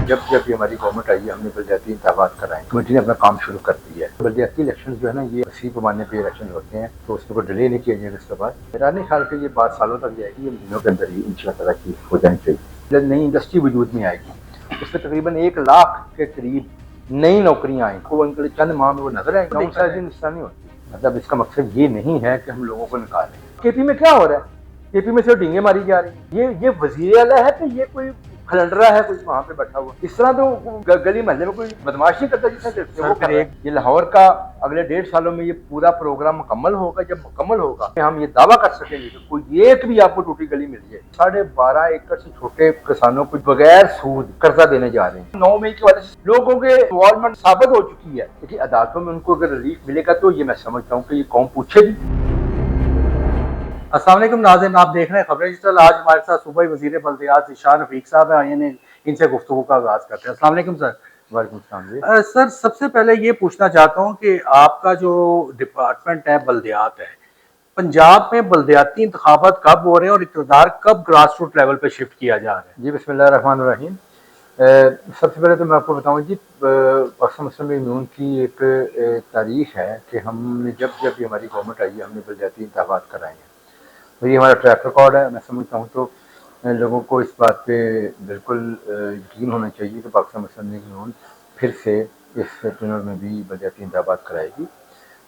जब जब भी हमारी गवर्नमेंट आई है हमने बलदियाती इंतखाबात कराए, कमेटी ने अपना काम शुरू कर दिया है। बलदियाती इलेक्शन जो है ना ये इसी पैमाने पे इलेक्शन होते हैं, तो उसको डिले नहीं किया जाएगा। इसके बाद मेरा नहीं ख्याल कि ये बात सालों तक जाएगी, ये महीनों के अंदर ही इंशाअल्लाह की हो जानी चाहिए। नई इंडस्ट्री वजूद में आएगी, उसमें तकरीबन 1 लाख के करीब नई नौकरियां आएंगी, वो उनके चंद माह में वो नजर आएंगे। नहीं होती, मतलब इसका मकसद ये नहीं है कि हम लोगों को निकालें। केपी में क्या हो रहा है, केपी में से डींगे मारी जा रही है। ये वजीर आला है कि ये कोई खलंडरा है कोई वहां पे बैठा हुआ। इस तरह तो गली महल्ले में कोई बदमाश नहीं करता जिसने करते वो कर रहा है। ये लाहौर का अगले 1.5 सालों में ये पूरा प्रोग्राम मुकम्मल होगा। जब मुकम्मल होगा हम ये दावा कर सकेंगे कि कोई एक भी आपको टूटी गली मिल जाए। 12.5 एकड़ से छोटे किसानों को बगैर सूद कर्जा देने जा रहे हैं। 9 मई की वजह से लोगों के इन्वॉल्वमेंट साबित हो चुकी है, लेकिन अदालतों में उनको अगर रिलीफ मिलेगा तो ये मैं समझता हूँ कि ये कौम पूछेगी। अस्सलाम वालेकुम नाज़रीन, आप देख रहे हैं खबरें डिजिटल। आज हमारे साथ सूबाई वज़ीर बल्दियात ज़ीशान रफ़ीक साहब हैं। आइए इनसे गुफ्तगू का आगाज़ करते हैं। अस्सलाम वालेकुम सर। वालेकुम सलाम। सर, सबसे पहले ये पूछना चाहता हूँ कि आपका जो डिपार्टमेंट है बल्दियात है, पंजाब में बल्दियाती इंतखाबात कब हो रहे हैं और इक़्तिदार कब ग्रास रूट लेवल पे शिफ्ट किया जा रहा है? जी बिस्मिल्लाहिर्रहमानिर्रहीम। सबसे पहले तो मैं आपको बताऊं जी, पाकिस्तान मुस्लिम लीग नून की एक तारीख है कि हमने जब जब भी हमारी गवर्नमेंट आई है हमने बलदियाती इंतखाबात कराए हैं। तो ये हमारा ट्रैक रिकॉर्ड है। मैं समझता हूँ तो लोगों को इस बात पे बिल्कुल यकीन होना चाहिए कि पाकिस्तान मुस्लिम लीग नून फिर से इस चुनाव में भी बलदियाती इंतखाबात कराएगी।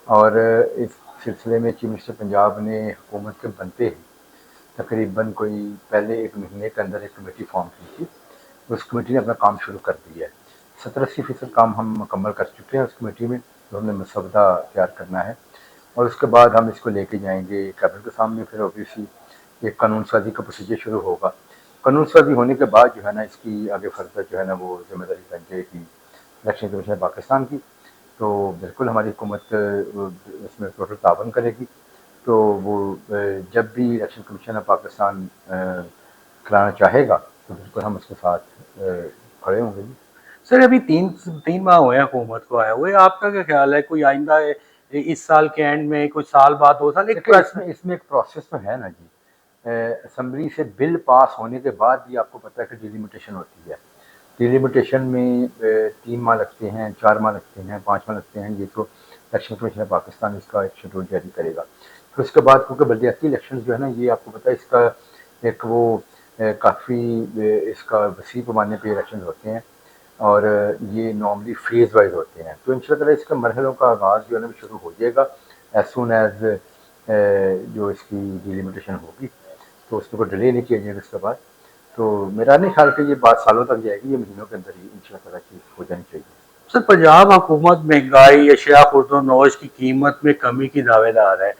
और इस सिलसिले में चीफ मिनिस्टर पंजाब ने हुकूमत के बनते ही तकरीबन कोई पहले 1 महीने के अंदर एक कमेटी फॉर्म की थी। उस कमेटी ने अपना काम शुरू कर दिया है। 70-80% काम हम मुकम्मल कर चुके हैं उस कमेटी में। तो हमने मसवदा तैयार करना है और उसके बाद हम इसको लेके जाएंगे कैबिनेट के सामने। फिर ऑब्वियसली एक कानून साजी का प्रोसीजर शुरू होगा। कानून साजी होने के बाद जो है ना इसकी आगे फर्दर जो है ना वो जिम्मेदारी बन जाएगी इलेक्शन कमीशन पाकिस्तान की। तो बिल्कुल हमारी हुकूमत इसमें टोटल तावन करेगी। तो वो जब भी इलेक्शन कमीशन ऑफ पाकिस्तान कराना चाहेगा तो बिल्कुल हम उसके साथ खड़े होंगे। सर, अभी तीन माह हुए हैं हुकूमत को आए हुए, आपका क्या ख्याल है? कोई आइंदा इस साल के एंड में, कुछ साल बाद, 2 साल, इसमें एक प्रोसेस तो है ना जी। असम्बली से बिल पास होने के बाद भी आपको पता है कि डिलिमिटेशन होती है। डिलिमिटेशन में 3 माह लगते हैं, 4 माह लगते हैं, 5 माह लगते हैं। ये तो इलेक्शन कमीशन ऑफ पाकिस्तान इसका एक शेड्यूल जारी करेगा। फिर उसके बाद क्योंकि बल्दियाती इलेक्शन जो है ना ये आपको पता है इसका एक वो काफ़ी इसका वसी पैमाने पे इलेक्शन होते हैं और ये नॉर्मली फेज़ वाइज होते हैं। तो इंशाअल्लाह इसके मरहलों का आगाज़ जो है ना शुरू हो जाएगा एज सुन एज जो इसकी डिलिमिटेशन होगी। तो उसको डिले नहीं किया जाएगा इसके बाद। तो मेरा नहीं ख्याल कि ये बात सालों तक जाएगी, ये महीनों के अंदर ही इंशाअल्लाह की हो जानी चाहिए। सर, पंजाब हुकूमत महंगाई, अशिया खुर्दोनोश की कीमत में कमी की दावेदार है।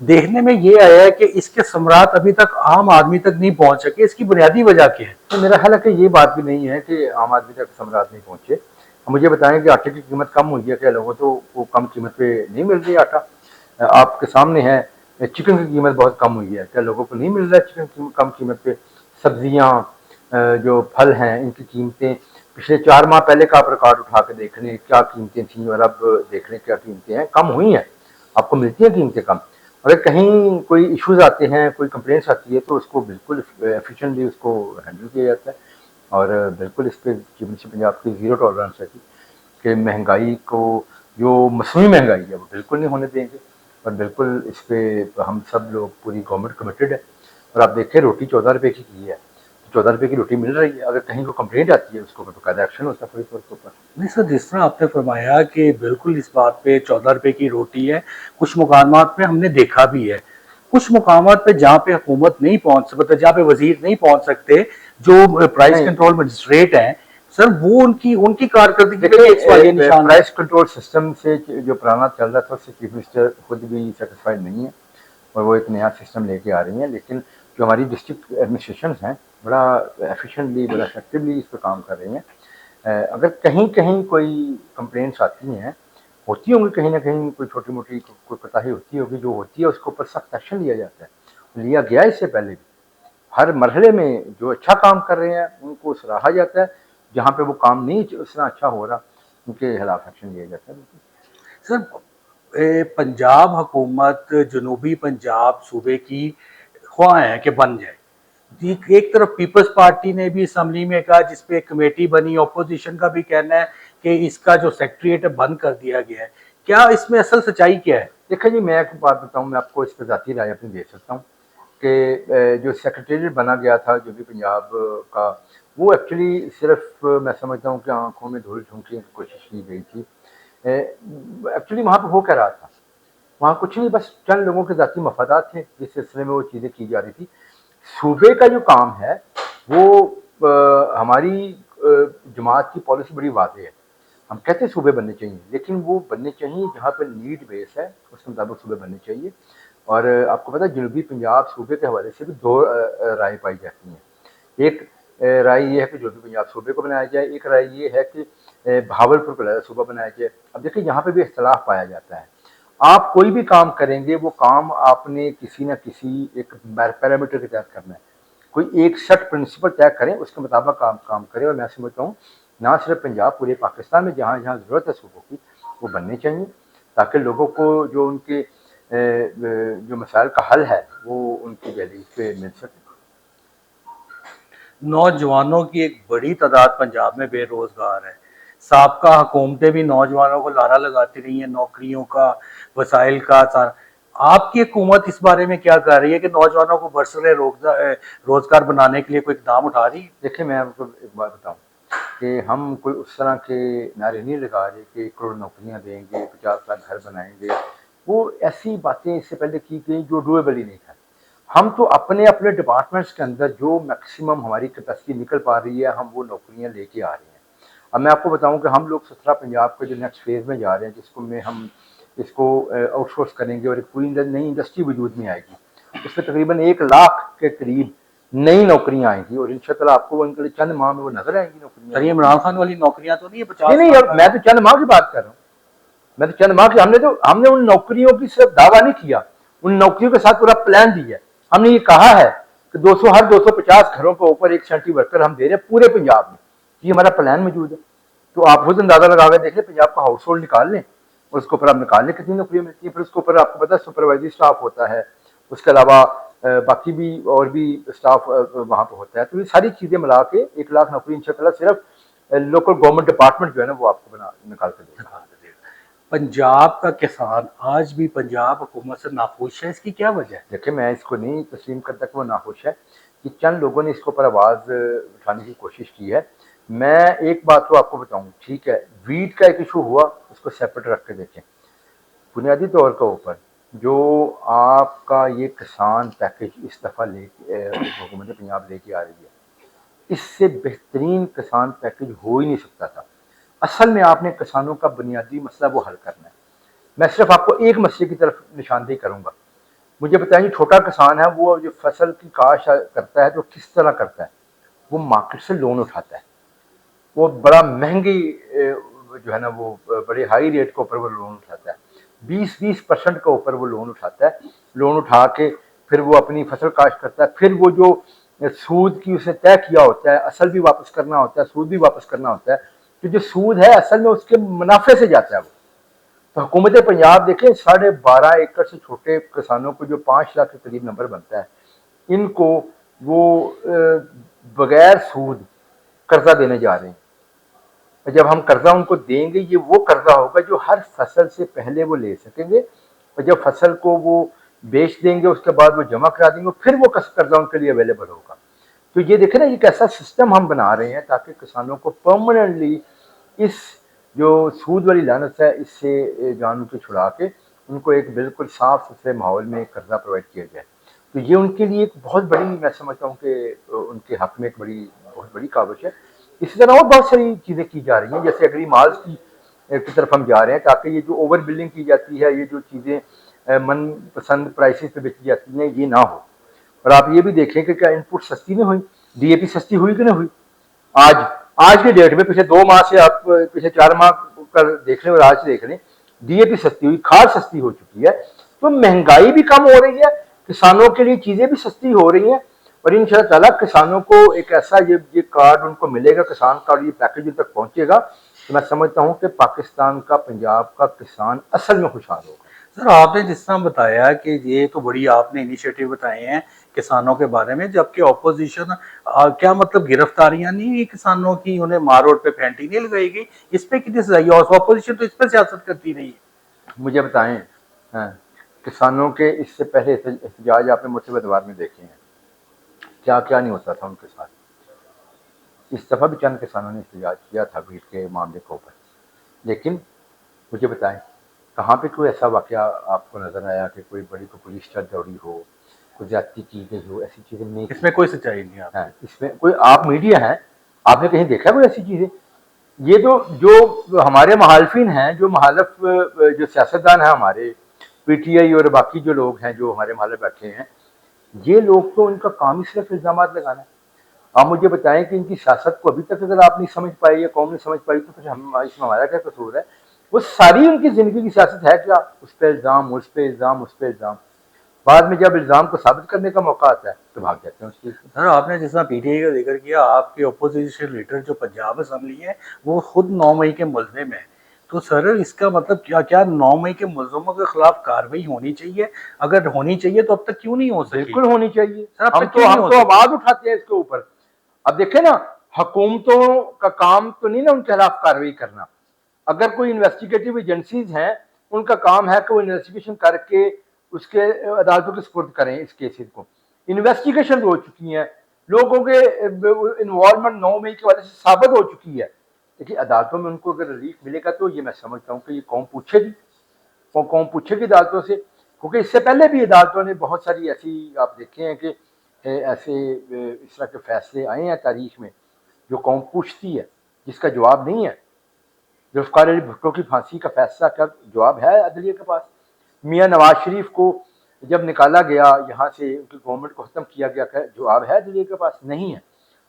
देखने में ये आया है कि इसके सम्राट अभी तक आम आदमी तक नहीं पहुंच सके। इसकी बुनियादी वजह क्या है? तो मेरा ख्याल है कि ये बात भी नहीं है कि आम आदमी तक सम्राट नहीं पहुंचे। मुझे बताएं कि आटे की कीमत कम हुई है क्या? लोगों तो वो कम कीमत पे नहीं मिल रही आटा। आपके सामने है चिकन की कीमत बहुत कम हुई है क्या? लोगों को नहीं मिल रहा है चिकन कम कीमत पे? सब्जियां जो फल हैं इनकी कीमतें पिछले 4 माह पहले का आप रिकॉर्ड उठा के देख लें क्या कीमतें थी और अब देख लें क्या कीमतें हैं। कम हुई हैं, आपको मिलती हैं कीमतें कम। अगर कहीं कोई इश्यूज आते हैं, कोई कंप्लेंट्स आती है तो उसको बिल्कुल एफिशिएंटली उसको हैंडल किया जाता है। और बिल्कुल इस पर चीफ मिनिस्टर पंजाब की ज़ीरो टॉलरेंस है कि महंगाई को जो मसनूई महंगाई है वो बिल्कुल नहीं होने देंगे। और बिल्कुल इस पर हम सब लोग पूरी गवर्नमेंट कमिटेड है। और आप देखें रोटी 14 रुपये की है, 14 रुपये की रोटी मिल रही है। अगर कहीं को कंप्लेंट आती है उसको बाकायदा एक्शन होता है पूरी तौर के ऊपर। नहीं सर, जिस तरह आपने फरमाया कि बिल्कुल इस बात पे 14 रुपए की रोटी है, कुछ मुकामात पे हमने देखा भी है, कुछ मुकामात पे जहाँ पे हुकूमत नहीं पहुंच सकते, जहाँ पे वजीर नहीं पहुंच सकते, जो प्राइस कंट्रोल मजिस्ट्रेट हैं सर, वो उनकी उनकी कारकर्दगी पे प्राइस कंट्रोल सिस्टम से जो पुराना चल रहा था उससे चीफ मिनिस्टर खुद भी सेटिस्फाइड नहीं है और वो एक नया सिस्टम लेके आ रही हैं। लेकिन जो हमारी डिस्ट्रिक्ट एडमिनिस्ट्रेशन हैं बड़ा एफिशिएंटली बड़ा इफेक्टिवली इस पर काम कर रही हैं। अगर कहीं कहीं कोई कंप्लेंट्स आती हैं, होती होंगी कहीं ना कहीं कोई छोटी मोटी कोई कोताही होती होगी, जो होती है उसके ऊपर सख्त एक्शन लिया जाता है, लिया गया इससे पहले भी। हर मरहले में जो अच्छा काम कर रहे हैं उनको सराहा जाता है, जहाँ पे वो काम नहीं उतना अच्छा हो रहा उनके खिलाफ एक्शन लिया जाता है। सर, पंजाब हुकूमत जनूबी पंजाब सूबे की ख्वाह है कि बन जाए, एक तरफ पीपल्स पार्टी ने भी असम्बली में कहा, जिसपे एक कमेटी बनी, ऑपोजिशन का भी कहना है कि इसका जो सेक्रेटरीट है बंद कर दिया गया है। क्या इसमें असल सच्चाई क्या है? देखिए जी, मैं एक बात बताऊं, मैं आपको इस पर ज़ाती राय अपनी दे सकता हूं कि जो सेक्रेटेरिएट बना गया था जो भी पंजाब का, वो एक्चुअली सिर्फ मैं समझता हूं कि आंखों में धूल झोंकने की कोशिश की गई थी। एक्चुअली वहाँ पर हो क्या रहा था, वहाँ कुछ नहीं, बस चंद लोगों के ज़ाती मफादात थे जिस सिलसिले में वो चीज़ें की जा रही थी। सूबे का जो काम है वो हमारी जमात की पॉलिसी बड़ी वाज़ेह है। हम कहते हैं सूबे बनने चाहिए, लेकिन वो बनने चाहिए जहाँ पर नीड बेस है, उसके मुताबिक सूबे बनने चाहिए। और आपको पता है जनूबी पंजाब सूबे के हवाले से भी दो राय पाई जाती हैं। एक राय ये है कि जनूबी पंजाब सूबे को बनाया जाए, एक राय ये है कि भावलपुर को सूबा बनाया जाए। अब देखिए यहाँ पे भी इख्तलाफ पाया जाता है। आप कोई भी काम करेंगे, वो काम आपने किसी न किसी एक पैरामीटर के तहत करना है। कोई एक सेट प्रिंसिपल तय करें, उसके मुताबिक काम करें। और मैं समझता हूँ ना सिर्फ पंजाब, पूरे पाकिस्तान में जहाँ जहाँ ज़रूरत है सूबों की, वो बनने चाहिए, ताकि लोगों को जो उनके जो मसाइल का हल है वो उनकी दहलीज पे मिल सके। नौजवानों की एक बड़ी तादाद पंजाब में बेरोजगार है। साबका हुकूमतें भी नौजवानों को लारा लगाती रही हैं, नौकरियों का, वसाइल का सारा। आपकी हुकूमत इस बारे में क्या कर रही है कि नौजवानों को बरसरे रोजगार बनाने के लिए कोई इकदाम उठा रही है? देखिए, मैं आपको एक बात बताऊं कि हम कोई उस तरह के नारे नहीं लगा रहे कि करोड़ नौकरियां देंगे, 50 लाख घर बनाएंगे। वो ऐसी बातें इससे पहले की गई जो डूएबल ही नहीं था। हम तो अपने अपने डिपार्टमेंट्स के अंदर जो मैक्सिमम हमारी कैपेसिटी निकल पा रही है, हम वो नौकरियां लेके आ रहे हैं। अब मैं आपको बताऊं कि हम लोग 17 पंजाब के जो नेक्स्ट फेज में जा रहे हैं, जिसको में हम इसको आउटसोर्स करेंगे और एक पूरी नई इंडस्ट्री वजूद में आएगी। उसमें तकरीबन 1 लाख के करीब नई नौकरियां आएंगी और इंशाल्लाह आपको उनके लिए चंद माह में वो नजर आएंगी नौकरियां। सर, ये इमरान खान वाली नौकरियां तो नहीं है? नहीं 50 नहीं, लाख अब मैं तो चंद माह की बात कर रहा हूँ। मैं तो चंद माह की, हमने उन नौकरियों की सिर्फ दावा नहीं किया, उन नौकरियों के साथ पूरा प्लान दिया है। हमने ये कहा है कि 200 हर 250 घरों के ऊपर एक सेंट्री वर्कर हम दे रहे हैं पूरे पंजाब में। ये हमारा प्लान मौजूद है। तो आप खुद अंदाजा लगा कर देख लें, पंजाब का हाउस होल्ड निकाल लें और उसके ऊपर आप निकाल लें कितनी नौकरियां मिलती हैं। फिर उसके ऊपर आपको पता है सुपरवाइजरी स्टाफ होता है, उसके अलावा बाकी भी और भी स्टाफ वहाँ पर होता है। तो ये सारी चीज़ें मिला के 1 लाख नौकरी इंशाल्लाह सिर्फ लोकल गवर्नमेंट डिपार्टमेंट जो है ना वो आपको बना निकाल कर देगा। पंजाब का किसान आज भी पंजाब हुकूमत से नाखुश है, इसकी क्या वजह है? देखिए, मैं इसको नहीं तस्लीम करता कि वो नाखुश है, कि चंद लोगों ने इसके ऊपर आवाज़ उठाने की कोशिश की है। मैं एक बात तो आपको बताऊं, ठीक है, वीट का एक इशू हुआ, उसको सेपरेट रख के देखें। बुनियादी तौर के ऊपर जो आपका ये किसान पैकेज इस दफ़ा हुकूमत पंजाब लेके आ रही है, इससे बेहतरीन किसान पैकेज हो ही नहीं सकता था। असल में आपने किसानों का बुनियादी मसला वो हल करना है। मैं सिर्फ आपको एक मसले की तरफ निशानदेही करूंगा। मुझे बताइए, छोटा किसान है, वो जो फसल की काश करता है तो किस तरह करता है? वो मार्केट से लोन उठाता है, वो बड़ा महंगी जो है ना वो बड़े हाई रेट के ऊपर वो लोन उठाता है, 20% के ऊपर वो लोन उठाता है। लोन उठा के फिर वो अपनी फसल काश्त करता है। फिर वो जो सूद की उसने तय किया होता है, असल भी वापस करना होता है, सूद भी वापस करना होता है। तो जो सूद है असल में उसके मुनाफे से जाता है वो। तो हुकूमत पंजाब देखें, 12.5 एकड़ से छोटे किसानों को जो 5 लाख के करीब नंबर बनता है, इनको वो बगैर सूद कर्जा देने जा रहे हैं। जब हम कर्जा उनको देंगे, ये वो कर्जा होगा जो हर फसल से पहले वो ले सकेंगे, और जब फसल को वो बेच देंगे उसके बाद वो जमा करा देंगे, फिर वो कर्जा उनके लिए अवेलेबल होगा। तो ये देखें ना, ये कैसा सिस्टम हम बना रहे हैं ताकि किसानों को परमानेंटली इस जो सूद वाली लानत है इससे जान उनको छुड़ा के उनको एक बिल्कुल साफ सुथरे माहौल में कर्जा प्रोवाइड किया जाए। तो ये उनके लिए एक बहुत बड़ी, मैं समझता हूँ कि उनके हक में एक बहुत बड़ी काविश है। इसी तरह और बहुत सारी चीज़ें की जा रही हैं, जैसे एग्री माल्स की तरफ हम जा रहे हैं, ताकि ये जो ओवर बिल्डिंग की जाती है, ये जो चीज़ें मनपसंद प्राइसेस पे बेची जाती हैं, ये ना हो। और आप ये भी देखें कि क्या इनपुट सस्ती नहीं हुई, डीएपी सस्ती हुई कि नहीं हुई? आज आज की डेट में पिछले 2 माह से आप पिछले 4 माह कर देख लें और आज देख लें, डीएपी सस्ती हुई, खाद सस्ती हो चुकी है। तो महंगाई भी कम हो रही है, किसानों के लिए चीज़ें भी सस्ती हो रही हैं। और इंशाअल्लाह ताला किसानों को एक ऐसा ये कार्ड उनको मिलेगा, किसान कार्ड, ये पैकेज उन तक पहुंचेगा, तो मैं समझता हूं कि पाकिस्तान का, पंजाब का किसान असल में खुशहाल होगा। सर, आपने जिस तरह बताया कि ये तो बड़ी आपने इनिशिएटिव बताए हैं, किसानों के बारे में, जबकि ऑपोजिशन क्या मतलब गिरफ्तारियां नहीं हुई किसानों की, उन्हें मार रोड पे फेंटी नहीं लगाई गई, इस पे कितनी सजा है? और ऑपोजिशन तो इस पर सियासत करती रही है। मुझे बताएं, हाँ, किसानों के इससे पहले एहतजाज आपने मुर्शिदाबाद में देखे हैं, क्या क्या नहीं होता था उनके साथ। इस दफ़ा भी चंद किसानों ने एहतजाज किया था भीड़ के मामले के ऊपर, लेकिन मुझे बताएं कहाँ पे कोई ऐसा वाक़या आपको नज़र आया कि कोई बड़ी कोई पुलिस चढ़ दौड़ी हो, कोई ज्यादती की गई हो? ऐसी चीज़ें नहीं की। इसमें कोई सच्चाई नहीं है हाँ, आपकी। इसमें कोई, आप मीडिया हैं, आपने कहीं देखा कोई ऐसी चीज़ें? ये तो जो हमारे मुखालफिन हैं, जो मुखालफ जो सियासतदान हैं हमारे, पीटीआई और बाकी जो लोग हैं जो हमारे मुखालिफ बैठे हैं, ये लोग तो उनका काम ही सिर्फ इल्ज़ाम लगाना है। आप मुझे बताएं कि इनकी सियासत को अभी तक अगर आप नहीं समझ पाए या कौम नहीं समझ पाई तो फिर हम इसमें हमारा क्या कसूर है? वो सारी उनकी जिंदगी की सियासत है क्या? उस पर इल्ज़ाम, उस पर इल्ज़ाम, उस पर इल्ज़ाम। बाद में जब इल्ज़ाम को साबित करने का मौका आता है तो भाग जाते हैं उस चीज़ से। सर आपने जिस तरह पीटीआई का जिक्र किया, आपके अपोजिशन लीडर जो पंजाब असम्बली है वो खुद 9 मई के मुल्ज़िम है, तो सर इसका मतलब क्या क्या 9 मई के मुल्ज़िमों के खिलाफ कार्रवाई होनी चाहिए? अगर होनी चाहिए तो अब तक क्यों नहीं हो सकी? बिल्कुल होनी चाहिए। सर अब हम तक तो क्यों नहीं हम हो तो सकी? आवाज उठाते हैं इसके ऊपर। अब देखें ना, हुकूमतों का काम तो नहीं ना उनके खिलाफ कार्रवाई करना। अगर कोई इन्वेस्टिगेटिव एजेंसीज हैं, उनका काम है कि वो इन्वेस्टिगेशन करके उसके अदालतों के सुपुर्द करें इस केसेस को। इन्वेस्टिगेशन हो चुकी हैं, लोगों के इन्वॉल्वमेंट 9 मई की वजह से साबित हो चुकी है। देखिए अदालतों में उनको अगर रिलीफ मिलेगा तो ये मैं समझता हूँ कि ये कौम पूछेगी, कौन पूछेगी अदालतों से, क्योंकि इससे पहले भी अदालतों ने बहुत सारी ऐसी आप देखे हैं कि ऐसे इस तरह के फैसले आए हैं तारीख में जो कौम पूछती है, जिसका जवाब नहीं है। जुल्फ़िकार अली भुट्टो की फांसी का फैसला का जवाब है अदलिया के पास। मियाँ नवाज शरीफ को जब निकाला गया यहाँ से, उनकी गवर्नमेंट को ख़त्म किया गया, जवाब है अदलिया के पास? नहीं है।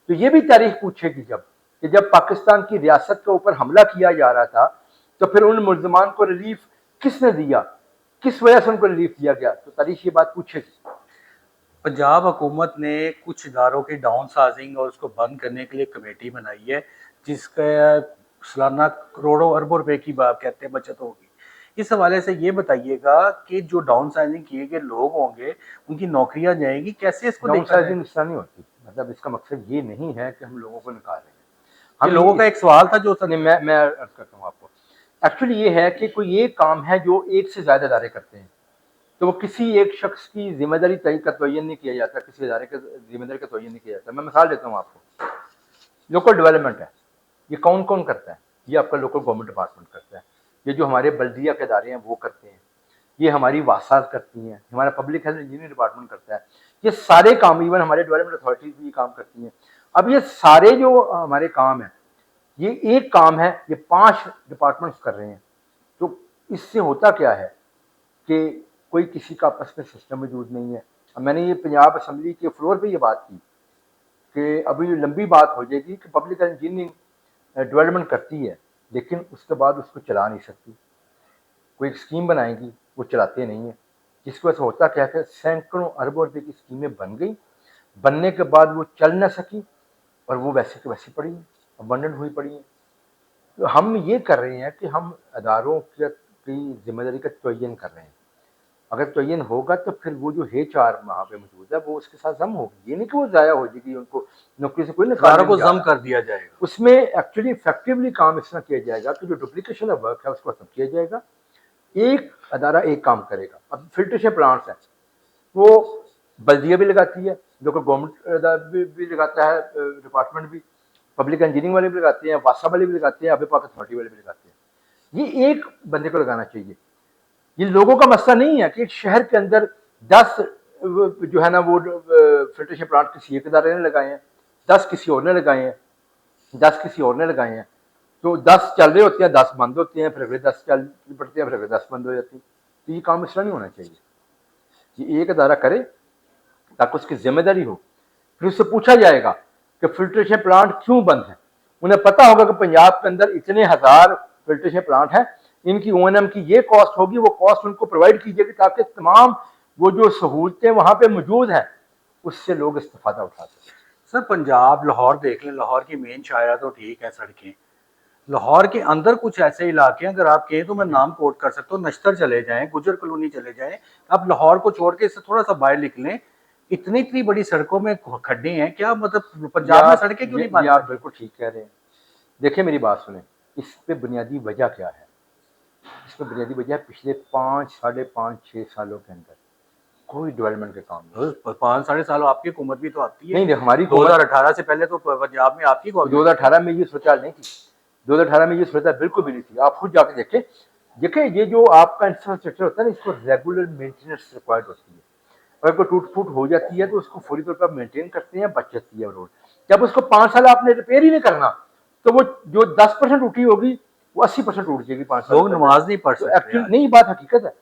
तो ये भी तारीख पूछेगी जब पाकिस्तान की रियासत के ऊपर हमला किया जा रहा था तो फिर उन मुल्ज़िमान को रिलीफ किसने दिया, किस वजह से उनको रिलीफ दिया गया, तो तारीख ये बात पूछेगी। पंजाब हुकूमत ने कुछ इदारों की डाउन साइजिंग और उसको बंद करने के लिए कमेटी बनाई है, जिसका सालाना करोड़ों अरबों रुपए की बात कहते हैं बचत होगी। इस हवाले से ये बताइएगा कि जो डाउन साइजिंग किए गए लोग होंगे उनकी नौकरियां जाएंगी, कैसे इसको डाउन देखा जाएगा? साइजिंग इस तरह नहीं होती। मतलब इसका मकसद ये नहीं है कि हम लोगों को निकाल रहे हैं। ये हम लोगों का एक सवाल था जो नहीं, मैं अर्ज करता हूँ आपको। एक्चुअली ये है कि कोई एक काम है जो एक से ज्यादा इदारे करते हैं, तो वो किसी एक शख्स की जिम्मेदारी तय का तयन नहीं किया जाता, किसी इदारे का जिम्मेदारी का तयन नहीं किया जाता। मैं मिसाल देता हूँ आपको। लोकल डेवलपमेंट है, ये कौन कौन करता है? ये आपका लोकल गवर्नमेंट डिपार्टमेंट करता है। ये जो हमारे बल्दिया के इदारे हैं वो करते हैं। ये हमारी वासात करती हैं, हमारा पब्लिक हेल्थ इंजीनियरिंग डिपार्टमेंट करता है। ये सारे काम, इवन हमारे डेवलपमेंट अथॉरिटीज भी ये काम करती हैं। अब ये सारे जो हमारे काम हैं, ये एक काम है, ये 5 डिपार्टमेंट्स कर रहे हैं। तो इससे होता क्या है कि कोई किसी का आपस में सिस्टम मौजूद नहीं है। अब मैंने ये पंजाब असम्बली के फ्लोर पे ये बात की कि अभी लंबी बात हो जाएगी कि पब्लिक इंजीनियरिंग डेवलपमेंट करती है, लेकिन उसके बाद उसको चला नहीं सकती। कोई एक स्कीम बनाएगी, वो चलाते नहीं है, जिसकी वजह से होता क्या है, सैकड़ों अरबों रुपए की स्कीमें बन गई, बनने के बाद वो चल न सकी और वो वैसे के वैसे पड़ी हैं, अबंडन हुई पड़ी हैं। तो हम ये कर रहे हैं कि हम अदारों की जिम्मेदारी का तयन कर रहे हैं। अगर तयन होगा तो फिर वो जो HR वहाँ पे मौजूद है वो उसके साथ जम होगी। ये नहीं कि वो ज़ाया हो जाएगी, उनको नौकरी से कोई इदारों को निकाल जम कर दिया जाएगा। उसमें एक्चुअली इफेक्टिवली काम इस तरह किया जाएगा कि जो डुप्लीकेशन ऑफ वर्क है उसको खत्म किया जाएगा। एक अदारा एक काम करेगा। अब फिल्ट्रेशन प्लांट्स हैं, वो बल्दिया भी लगाती है, जो कि गवर्नमेंट भी लगाता है, डिपार्टमेंट भी, पब्लिक इंजीनियरिंग वाले भी लगाते हैं, वासा वाले भी लगाते हैं, अभी पाक अथॉरिटी वाले भी लगाते हैं। ये एक बंदे को लगाना चाहिए। ये लोगों का मसला नहीं है कि एक शहर के अंदर 10 जो है ना वो फिल्ट्रेशन प्लांट किसी एक अदारे ने लगाए हैं, 10 किसी और ने लगाए हैं, 10 किसी और ने लगाए हैं। तो 10 चल रहे होते हैं, 10 बंद होते हैं, फिर अगले 10 चल पड़ते हैं, फिर अगले 10 बंद हो जाती हैं। तो ये काम इस तरह नहीं होना चाहिए। ये एक अदारा करे ताकि उसकी जिम्मेदारी हो। फिर उससे पूछा जाएगा कि फिल्ट्रेशन प्लांट क्यों बंद है। उन्हें पता होगा कि पंजाब के अंदर इतने हजार फिल्ट्रेशन प्लांट हैं, इनकी O&M की ये कॉस्ट होगी, वो कॉस्ट उनको प्रोवाइड की जाएगी ताकि तमाम वो जो सहूलतें वहां पे मौजूद हैं उससे लोग इस्तेफादा उठा सकें। सर पंजाब लाहौर देख लें, लाहौर की मेन शायरा तो ठीक है सड़कें, लाहौर के अंदर कुछ ऐसे इलाके हैं, अगर आप कहें तो मैं नाम कोट कर सकता हूँ, नश्तर चले जाएं, गुजर कॉलोनी चले जाएं, आप लाहौर को छोड़ के इससे थोड़ा सा बाहर निकलें, इतनी इतनी बड़ी सड़कों में खड्डे हैं, क्या मतलब पंजाब में सड़कें क्यों नहीं बन आप सकती? बिल्कुल ठीक कह रहे हैं। देखिए मेरी बात सुने, इस पे बुनियादी वजह क्या है? इसमें बुनियादी वजह है पिछले 5, साढ़े 5, 6 सालों के अंदर कोई डेवलपमेंट के काम नहीं। 5 साढ़े साल आपकी हुकूमत भी तो आती है। नहीं, नहीं हमारी हुकूमत 2018 से पहले तो पंजाब में आपकी गवर्नमेंट 2018 में ये सूरत नहीं थी। 2018 में ये सूरत बिल्कुल भी नहीं थी। आप खुद जाके देखें। देखिए ये जो आपका इंफ्रास्ट्रक्चर होता है ना, इसको रेगुलर मेंटेनेंस रिक्वायर्ड होती है। अगर कोई टूट फूट हो जाती है तो उसको फौरी तौर पर मेंटेन करते हैं, बच जाती है रोड। जब उसको 5 साल आपने रिपेयर ही नहीं करना, तो वो जो 10% टूटी होगी वो 80% टूट जाएगी 5 साल। लोग नमाज नहीं पढ़ तो सकते एक्चुअली आज। नहीं, बात हकीकत है।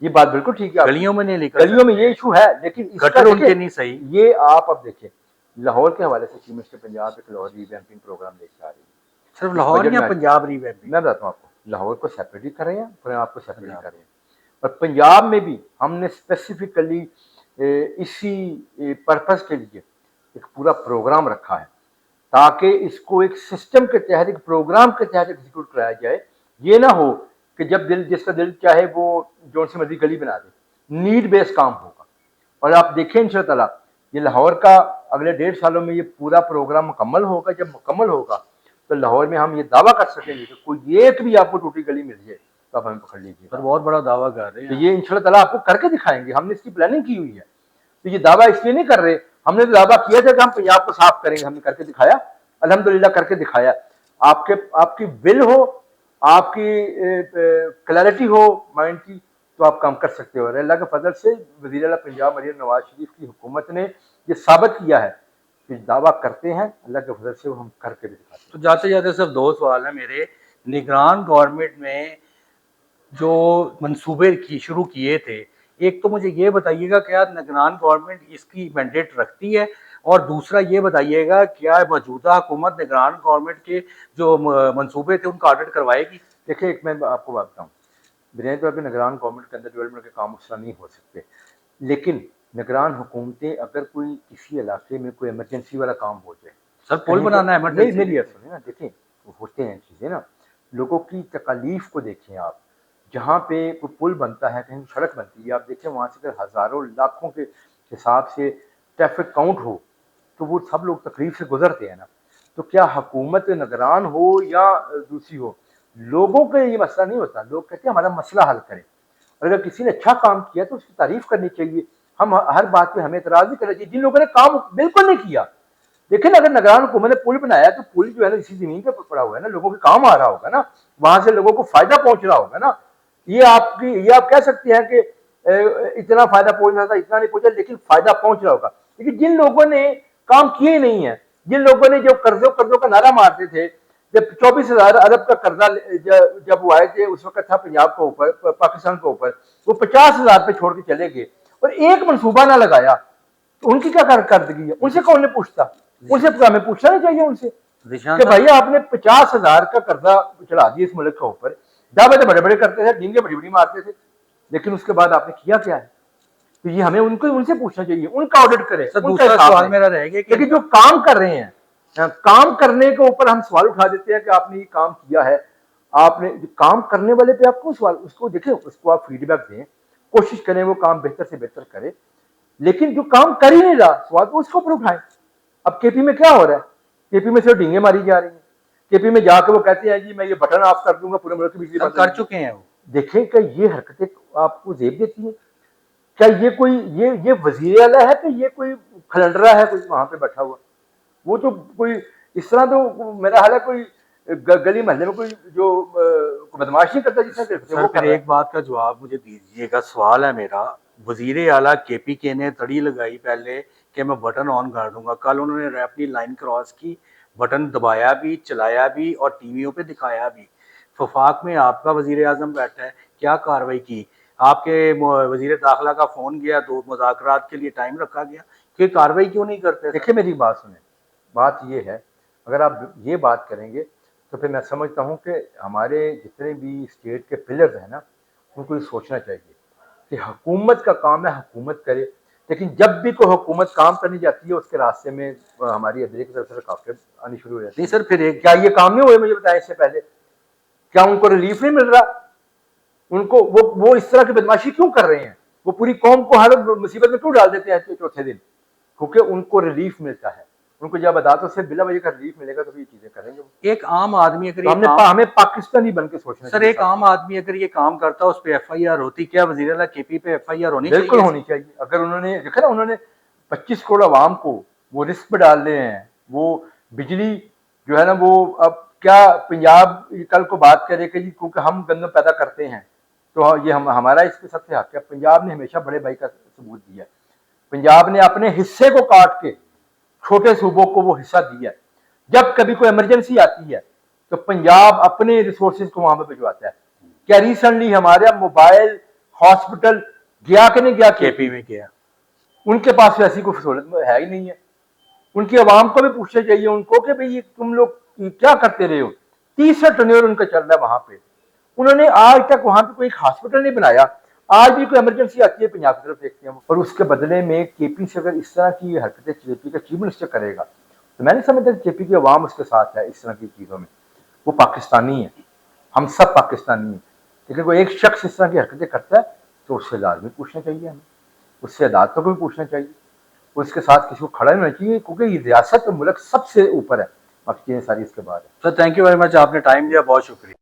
ये बात बिल्कुल ठीक है। गलियों में नहीं निकल गलियों में सकते ये हैं। इशू है, लेकिन इसका गटर उनके देखिए, नहीं सही। ये आप अब देखिए लाहौर के हवाले से चीफ मिनिस्टर पंजाब एक लाहौर रिवैम्पिंग प्रोग्राम लेके आ रही है। सिर्फ इस लाहौर बजट या में पंजाब रिवैम्पिंग? मैं बताता हूँ आपको, लाहौर को सेपरेटली कर रहे हैं, पंजाब को सेपरेटली कर रहे हैं। और पंजाब में भी हमने स्पेसिफिकली इसी पर्पस के लिए एक पूरा प्रोग्राम रखा है, ताकि इसको एक सिस्टम के तहत, एक प्रोग्राम के तहत एग्जीक्यूट कराया जाए। ये ना हो कि जब दिल जिसका दिल चाहे वो जो सी मर्जी गली बना दे। नीड बेस्ड काम होगा। और आप देखें इंशाअल्लाह ये लाहौर का अगले 1.5 सालों में ये पूरा प्रोग्राम मुकम्मल होगा। जब मुकम्मल होगा तो लाहौर में हम ये दावा कर सकेंगे कि कोई एक भी आपको टूटी गली मिल जाए तो आप हमें पकड़ लीजिए। पर बहुत बड़ा दावा कर रहे तो हैं। ये इंशाअल्लाह आपको करके दिखाएंगे। हमने इसकी प्लानिंग की हुई है। तो ये दावा इसलिए नहीं कर रहे, हमने तो दावा किया था कि हम पंजाब को साफ करेंगे, हमने करके दिखाया। अल्हम्दुलिल्लाह करके दिखाया। आपकी विल हो, आपकी क्लैरिटी हो माइंड की, तो आप काम कर सकते हो। और अल्लाह के फजल से वज़ीर आला पंजाब मरीम नवाज शरीफ की हुकूमत ने ये साबित किया है कि दावा करते हैं, अल्लाह के फजल से वो हम करके भी दिखाते हैं। तो जाते जाते सिर्फ 2 सवाल है मेरे। निगरान गवर्नमेंट में जो मंसूबे की शुरू किए थे, एक तो मुझे ये बताइएगा क्या निगरान गवर्नमेंट इसकी मैंडेट रखती है, और दूसरा ये बताइएगा क्या मौजूदा हुकूमत निगरान गवर्नमेंट के जो मंसूबे थे उनका ऑडिट करवाएगी? देखिए एक मैं आपको बात बताऊँ, बुनियादी तौर पर निगरान गवर्नमेंट के अंदर डेवलपमेंट के काम उस तरह नहीं हो सकते, लेकिन निगरान हुकूमतें अगर कोई किसी इलाके में कोई इमरजेंसी वाला काम हो जाए, सर पुल बनाना है इमरजेंसी? मेरी बात सुनिए ना, देखें होते हैं चीज़ें ना, लोगों की तकालीफ को देखें आप। जहाँ पे कोई पुल बनता है, कहीं सड़क बनती है, आप देखें वहाँ से अगर हज़ारों लाखों के हिसाब से ट्रैफिक काउंट हो, तो वो सब लोग तकलीफ से गुजरते हैं ना। तो क्या हुकूमत निगरान हो या दूसरी हो, लोगों का ये मसला नहीं होता। लोग कहते हैं हमारा मसला हल करें। और अगर किसी ने अच्छा काम किया तो उसकी तारीफ करनी चाहिए। हम हर बात पे हमें एतराज़ नहीं करना चाहिए। जिन लोगों ने काम बिल्कुल नहीं किया, देखिए ना, अगर निगरान हुकूमत ने पुल बनाया तो पुल जो है ना इसी जमीन पे पड़ा हुआ है ना, लोगों के काम आ रहा होगा ना, वहां से लोगों को फायदा पहुंच रहा होगा ना। ये आप कह सकते हैं कि इतना फायदा पहुंच रहा था, इतना नहीं पहुंचा, लेकिन फायदा पहुंच रहा होगा। लेकिन जिन लोगों ने काम किए नहीं है, जिन लोगों ने जो कर्जों का नारा मारते थे, जब 24,000 अरब का कर्जा जब वो आए थे, उस वक्त था पंजाब के ऊपर, पाकिस्तान के ऊपर, वो 50,000 पे छोड़ के चले गए और एक मनसूबा ना लगाया, तो उनकी क्या कारकर्दगी है? उनसे कौन नहीं पूछता? उनसे हमें पूछना नहीं चाहिए उनसे कि भाई आपने 50,000 का कर्जा चढ़ा दिया इस मुल्क के ऊपर। दावे तो बड़े बड़े करते थे, डींगे बड़ी बड़ी मारते थे, लेकिन उसके बाद आपने किया क्या है? तो ये हमें उनसे पूछना चाहिए, उनका ऑडिट करें। सर दूसरा सवाल मेरा रहेगा कि लेकिन जो काम कर रहे हैं, काम करने के ऊपर हम सवाल उठा देते हैं कि आपने ये काम किया है। आपने काम करने वाले पे आपको सवाल, उसको देखें, उसको आप फीडबैक दें, कोशिश करें वो काम बेहतर से बेहतर करे। लेकिन जो काम कर ही नहीं रहा, सवाल तो उसको ऊपर उठाएं। अब केपी में क्या हो रहा है? केपी में सिर्फ डींगे मारी जा रही हैं। केपी में जाकर वो कहते हैं जी मैं ये बटन ऑफ कर दूंगा, पूरे मुल्क की बिजली बंद कर चुके हैं वो। देखें कि ये हरकतें आपको जेब देती है? क्या ये कोई ये वजीर आला है कि ये कोई खलंडरा है कोई वहां पे बैठा हुआ? वो तो कोई इस तरह तो मेरा हाल है कोई गली मोहल्ले में कोई जो बदमाशी करता जिसने फिर एक बात का जवाब मुझे दीजिएगा। सवाल है मेरा, वजीर आला KPK ने तड़ी लगाई पहले कि मैं बटन ऑन कर दूंगा, कल उन्होंने अपनी लाइन क्रॉस की, बटन दबाया भी, चलाया भी और टीवियों पे दिखाया भी। वफाक में आपका वजीर आजम बैठा है, क्या कार्रवाई की? आपके वजीर दाखिला का फोन गया, 2 मुज़ाकरात के लिए टाइम रखा गया, कि कार्रवाई क्यों नहीं करते? देखिए मेरी बात सुने, बात ये है, अगर आप ये बात करेंगे तो फिर मैं समझता हूँ कि हमारे जितने भी स्टेट के पिलर्स हैं ना, उनको ये सोचना चाहिए कि हुकूमत का काम है हुकूमत करे, लेकिन जब भी कोई हुकूमत काम करनी जाती है उसके रास्ते में हमारी अदलिया की तरफ से रुकावटें आनी शुरू हो जाती है। नहीं सर, फिर एक क्या ये काम नहीं हुए मुझे बताएं इससे पहले? क्या उनको रिलीफ नहीं मिल रहा? उनको वो इस तरह की बदमाशी क्यों कर रहे हैं? वो पूरी कौम को हर मुसीबत में क्यों डाल देते हैं चौथे दिन? क्योंकि उनको रिलीफ मिलता है। उनको जब अदालतों से बिला वजह का रिलीफ मिलेगा तो ये चीजें करेंगे। एक आम आदमी अगर तो हमें पाकिस्तानी बन के सोचना सर, एक आम आदमी अगर ये काम करता उस पर FIR होती, क्या वज़ीर आला KP पे FIR होनी चाहिए? बिल्कुल होनी चाहिए। अगर उन्होंने देखा ना, उन्होंने 25 करोड़ आवाम को वो रिस्क पे डाल रहे हैं। वो बिजली जो है ना, वो अब क्या पंजाब कल को बात करे कि जी क्योंकि हम गंदम पैदा करते हैं तो ये हमारा इसके सबसे हक है। पंजाब ने हमेशा बड़े भाई का सबूत दिया। पंजाब ने अपने हिस्से को काट के छोटे सूबों को वो हिस्सा दिया। जब कभी कोई इमरजेंसी आती है तो पंजाब अपने रिसोर्सेज को वहां पर भिजवाता है। क्या रिसेंटली हमारे मोबाइल हॉस्पिटल गया कि नहीं गया? KP में गया। उनके पास वैसी कोई सहूलत है ही नहीं है। उनकी आवाम को भी पूछना चाहिए उनको कि भाई ये तुम लोग क्या करते रहे हो। तीसरा टर्न्योर उनका चल रहा है वहां पे। उन्होंने आज तक वहां पे कोई हॉस्पिटल नहीं बनाया। आज भी कोई इमरजेंसी आती है पंजाब की तरफ देखते हैं और उसके बदले में KP से अगर इस तरह की हरकतें KP का चीफ मिनिस्टर करेगा तो मैं नहीं समझता KP की आवाम उसके साथ है इस तरह की चीजों में। वो पाकिस्तानी है, हम सब पाकिस्तानी हैं। लेकिन कोई एक शख्स इस तरह की हरकतें करता है तो उससे लाजमी पूछना चाहिए हमें, उससे अदालतों को भी पूछना चाहिए, उसके साथ किसी को खड़ा नहीं होना चाहिए क्योंकि ये रियासत और मुल्क सबसे ऊपर है, बाकी चीजें सारी इसके बाद है। Sir, thank you very much, आपने टाइम दिया, बहुत शुक्रिया।